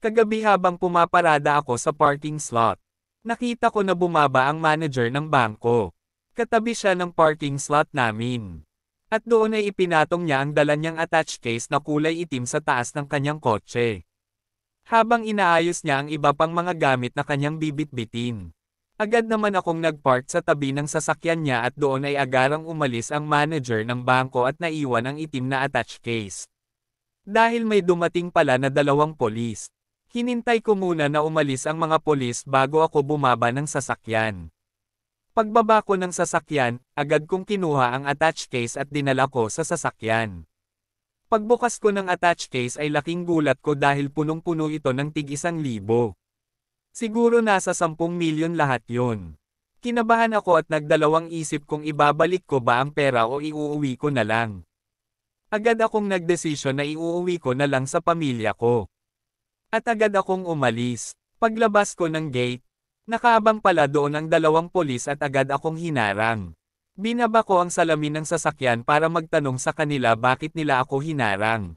Kagabi habang pumaparada ako sa parking slot, nakita ko na bumaba ang manager ng bangko. Katabi siya ng parking slot namin. At doon ay ipinatong niya ang dala niyang attached case na kulay itim sa taas ng kanyang kotse. Habang inaayos niya ang iba pang mga gamit na kanyang bibit-bitin. Agad naman akong nagpark sa tabi ng sasakyan niya at doon ay agarang umalis ang manager ng bangko at naiwan ang itim na attached case. Dahil may dumating pala na 2 polis. Hinintay ko muna na umalis ang mga polis bago ako bumaba ng sasakyan. Pagbaba ko ng sasakyan, agad kong kinuha ang attached case at dinala ko sa sasakyan. Pagbukas ko ng attached case ay laking gulat ko dahil punong-puno ito ng tig-1,000. Siguro nasa 10 milyon lahat yon. Kinabahan ako at nagdalawang isip kung ibabalik ko ba ang pera o iuuwi ko na lang. Agad akong nagdesisyon na iuuwi ko na lang sa pamilya ko. At agad akong umalis. Paglabas ko ng gate, nakaabang pala doon ang 2 polis at agad akong hinarang. Binaba ko ang salamin ng sasakyan para magtanong sa kanila bakit nila ako hinarang.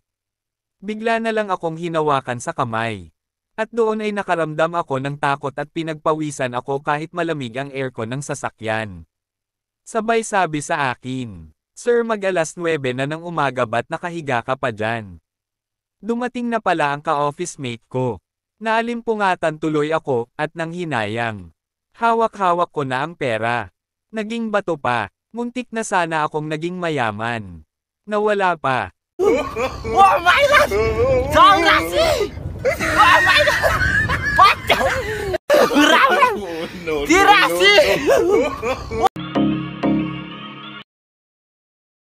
Bigla na lang akong hinawakan sa kamay. At doon ay nakaramdam ako ng takot at pinagpawisan ako kahit malamig ang aircon ng sasakyan. Sabay sabi sa akin, "Sir, mag-alas 9 na ng umaga ba't nakahiga ka pa dyan?" Dumating na pala ang ka-office mate ko. Naalimpungatan tuloy ako, at nang hinayang. Hawak-hawak ko na ang pera. Naging bato pa. Muntik na sana akong naging mayaman. Nawala pa. Oh my God! Rasi! Oh my God! What the? Rasi!